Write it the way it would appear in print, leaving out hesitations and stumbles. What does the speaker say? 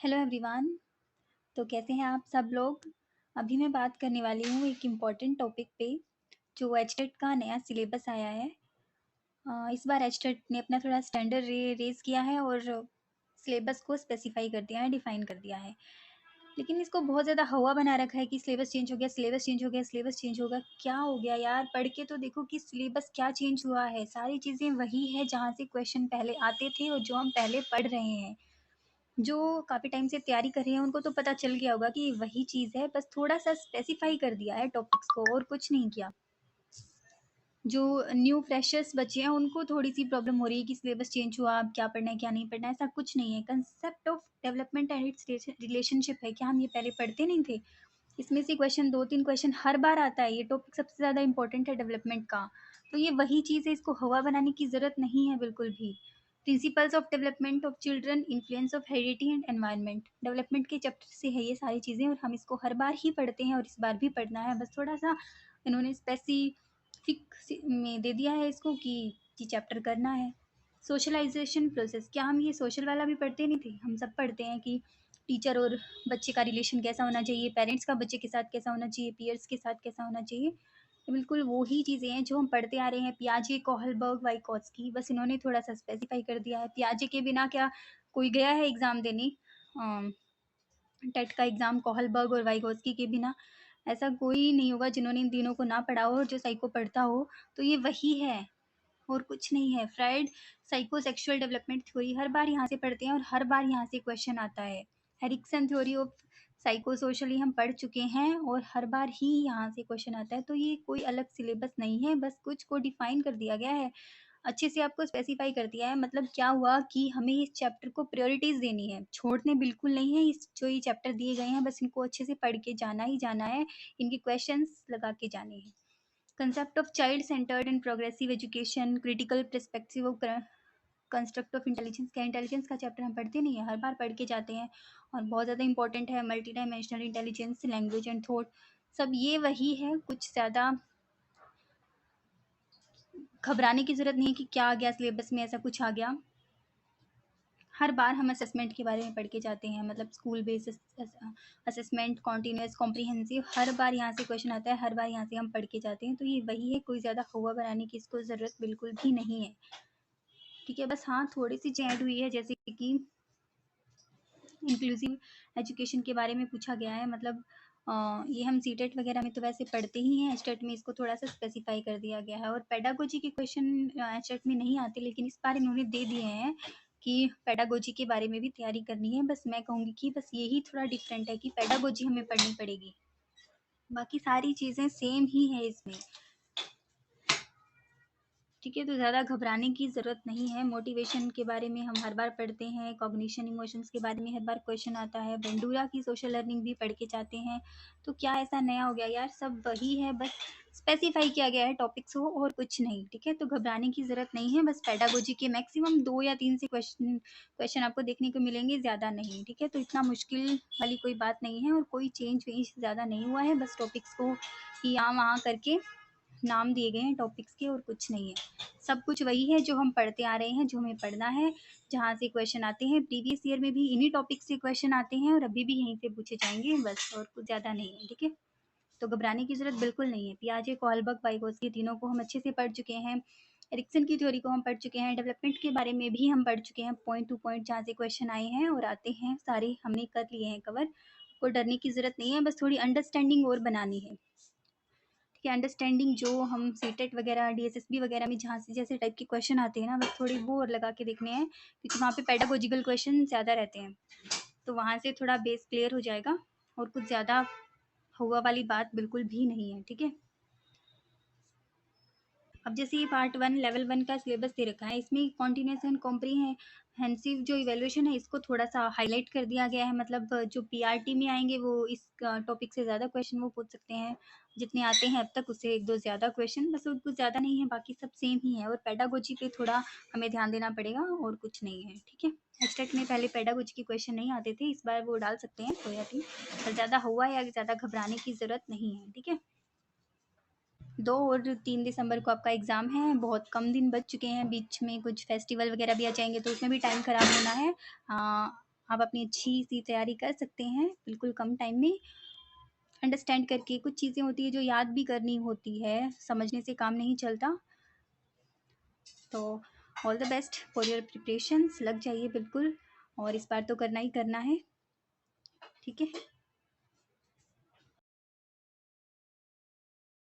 Hello everyone. तो कैसे हैं आप सब लोग। अभी मैं बात करने वाली हूँ एक इम्पॉर्टेंट टॉपिक पे जो एचटेट का नया सिलेबस आया है। इस बार एचटेट ने अपना थोड़ा स्टैंडर्ड रेज किया है और सिलेबस को स्पेसिफाई कर दिया है, डिफाइन कर दिया है। लेकिन इसको बहुत ज़्यादा हवा बना रखा है कि सिलेबस चेंज हो गया, सिलेबस चेंज हो गया, सिलेबस चेंज होगा। क्या हो गया यार, पढ़ के तो देखो कि सिलेबस क्या चेंज हुआ है। सारी चीज़ें वही है जहाँ से क्वेश्चन पहले आते थे और जो हम पहले पढ़ रहे हैं। जो काफ़ी टाइम से तैयारी कर रहे हैं उनको तो पता चल गया होगा कि वही चीज़ है, बस थोड़ा-सा स्पेसिफ़ाई कर दिया है टॉपिक्स को और कुछ नहीं किया। जो न्यू फ्रेशर्स बच्चे हैं उनको थोड़ी-सी प्रॉब्लम हो रही है कि सिलेबस चेंज हुआ, अब क्या पढ़ना है, क्या नहीं पढ़ना है, ऐसा कुछ नहीं है। Concept of development and it's relationship है, क्या हम ये पहले पढ़ते नहीं थे? इसमें से क्वेश्चन 2-3 क्वेश्चन हर बार आता है, ये टॉपिक सबसे ज़्यादा इम्पोर्टेंट है डेवलपमेंट का। तो ये वही चीज़ है, इसको हवा बनाने की ज़रूरत नहीं है बिल्कुल भी। Principles of development of children, influence of heredity and environment, development के चैप्टर से है ये सारी चीज़ें और हम इसको हर बार ही पढ़ते हैं और इस बार भी पढ़ना है। बस थोड़ा-सा इन्होंने स्पेसिफिक में दे दिया है इसको कि ये चैप्टर करना है। सोशलाइजेशन प्रोसेस, क्या हम ये सोशल वाला भी पढ़ते नहीं थे? हम सब पढ़ते हैं कि टीचर और बच्चे का रिलेशन कैसा होना चाहिए, पेरेंट्स का बच्चे के साथ कैसा होना चाहिए, पीयर्स के साथ कैसा होना चाहिए। ये बिल्कुल वो ही चीज़ें हैं जो हम पढ़ते आ रहे हैं। पियाजे, कोहलबर्ग, वाइगोत्स्की, बस इन्होंने थोड़ा-सा स्पेसिफ़ाई कर दिया है। पियाजे के बिना क्या कोई गया है एग्ज़ाम देने? टेट का एग्ज़ाम कोहलबर्ग और वाइगोत्स्की के बिना? ऐसा कोई नहीं होगा जिन्होंने इन तीनों को ना पढ़ा हो और जो साइको पढ़ता हो, तो ये वही है और कुछ नहीं है। फ्राइड साइकोसेक्सुअल डेवलपमेंट थ्योरी हर बार यहाँ से पढ़ते हैं और हर बार यहाँ से क्वेश्चन आता है। एरिक्सन थ्योरी ऑफ साइकोसोशली हम पढ़ चुके हैं और हर बार ही यहाँ से क्वेश्चन आता है। तो ये कोई अलग सिलेबस नहीं है, बस कुछ को डिफाइन कर दिया गया है, अच्छे से आपको स्पेसिफाई कर दिया है। मतलब क्या हुआ कि हमें इस चैप्टर को प्रायोरिटीज देनी है, छोड़ने बिल्कुल नहीं है। इस जो ये चैप्टर दिए गए हैं बस इनको अच्छे से पढ़ के जाना ही जाना है, इनके क्वेश्चंस लगा के जाने हैं। Concept of child centred and progressive education, critical perspective of construct of intelligence. क्या इंटेलिजेंस का चैप्टर हम पढ़ते नहीं है? हर बार पढ़ के जाते हैं और बहुत ज़्यादा इंपॉर्टेंट है। Multi dimensional intelligence, language and thought, सब ये वही है। कुछ ज़्यादा घबराने की ज़रूरत नहीं है कि क्या आ गया सिलेबस में, ऐसा कुछ आ गया। हर बार हम असेसमेंट के बारे में पढ़ के जाते हैं, मतलब school based assessment, continuous, comprehensive, हर बार यहाँ से क्वेश्चन आता है, हर बार यहाँ से हम पढ़ के जाते हैं। तो ये वही है, कोई ज़्यादा हुआ बनाने की इसको ज़रूरत बिल्कुल भी नहीं है। ठीक है, बस हाँ थोड़ी सी चेंज हुई है, जैसे कि इंक्लूसिव एजुकेशन के बारे में पूछा गया है। मतलब ये हम सीटेट वगैरह में तो वैसे पढ़ते ही हैं, एचटेट में इसको थोड़ा सा स्पेसिफाई कर दिया गया है। और पेडागोजी के क्वेश्चन एचटेट में नहीं आते, लेकिन इस बार इन्होंने दे दिए हैं कि पेडागोजी के बारे में भी तैयारी करनी है। बस मैं कहूँगी कि बस यही थोड़ा डिफरेंट है कि पेडागोजी हमें पढ़नी पड़ेगी, बाकी सारी चीज़ें सेम ही है इसमें। ठीक है, तो ज़्यादा घबराने की ज़रूरत नहीं है। मोटिवेशन के बारे में हम हर बार पढ़ते हैं, कॉग्निशन इमोशंस के बारे में हर बार क्वेश्चन आता है, बंडूरा की सोशल लर्निंग भी पढ़ के जाते हैं। तो क्या ऐसा नया हो गया यार? सब वही है, बस स्पेसिफाई किया गया है टॉपिक्स को और कुछ नहीं। ठीक है, तो घबराने की ज़रूरत नहीं है। बस पेडागोजी के मैक्सिमम 2 या 3 से क्वेश्चन आपको देखने को मिलेंगे, ज़्यादा नहीं। ठीक है, तो इतना मुश्किल वाली कोई बात नहीं है और कोई चेंज वेंज ज़्यादा नहीं हुआ है। बस टॉपिक्स को यहाँ वहाँ करके नाम दिए गए हैं टॉपिक्स के और कुछ नहीं है। सब कुछ वही है जो हम पढ़ते आ रहे हैं, जो हमें पढ़ना है, जहाँ से क्वेश्चन आते हैं। प्रीवियस ईयर में भी इन्हीं टॉपिक से क्वेश्चन आते हैं और अभी भी यहीं से पूछे जाएंगे, बस और कुछ ज़्यादा नहीं है। ठीक है, तो घबराने की ज़रूरत बिल्कुल नहीं है। पियाजे, कोहलबर्ग, वाइगोत्स्की तीनों को हम अच्छे से पढ़ चुके हैं। एरिक्सन की थ्योरी को हम पढ़ चुके हैं। डेवलपमेंट के बारे में भी हम पढ़ चुके हैं, पॉइंट टू पॉइंट जहाँ से क्वेश्चन आए हैं और आते हैं सारे हमने कर लिए हैं कवर। कोई डरने की ज़रूरत नहीं है, बस थोड़ी अंडरस्टैंडिंग और बनानी है। कि अंडरस्टैंडिंग जो हम सीटेट वगैरह, डीएसएसबी वगैरह में जहाँ से जैसे टाइप के क्वेश्चन आते हैं ना, बस थोड़ी वो और लगा के देखने हैं, क्योंकि वहाँ पे पेडागोजिकल क्वेश्चन ज़्यादा रहते हैं, तो वहाँ से थोड़ा बेस क्लियर हो जाएगा और कुछ ज़्यादा हुआ वाली बात बिल्कुल भी नहीं है। ठीक है, अब जैसे ये पार्ट 1 लेवल 1 का सिलेबस दे रखा है, इसमें कॉन्टिन्यूस एंड कॉम्प्रिहेंसिव जो इवैल्यूएशन है इसको थोड़ा सा हाईलाइट कर दिया गया है। मतलब जो पीआरटी में आएंगे वो इस टॉपिक से ज़्यादा क्वेश्चन वो पूछ सकते हैं, जितने आते हैं अब तक उससे 1-2 ज़्यादा क्वेश्चन, बस और कुछ ज़्यादा नहीं है, बाकी सब सेम ही है। और पेडागोजी पे थोड़ा हमें ध्यान देना पड़ेगा और कुछ नहीं है। ठीक है, एचटेट में पहले पेडागोजी के क्वेश्चन नहीं आते थे, इस बार वो डाल सकते हैं, कोई बात नहीं, पर ज़्यादा हुआ या ज़्यादा घबराने की ज़रूरत नहीं है। ठीक है, 2 और 3 दिसंबर को आपका एग्ज़ाम है, बहुत कम दिन बच चुके हैं, बीच में कुछ फेस्टिवल वगैरह भी आ जाएंगे तो उसमें भी टाइम ख़राब होना है। आप अपनी अच्छी सी तैयारी कर सकते हैं बिल्कुल कम टाइम में अंडरस्टैंड करके। कुछ चीज़ें होती है जो याद भी करनी होती है, समझने से काम नहीं चलता। तो all the best for your preparations, लग जाइए बिल्कुल, और इस बार तो करना ही करना है, ठीक है।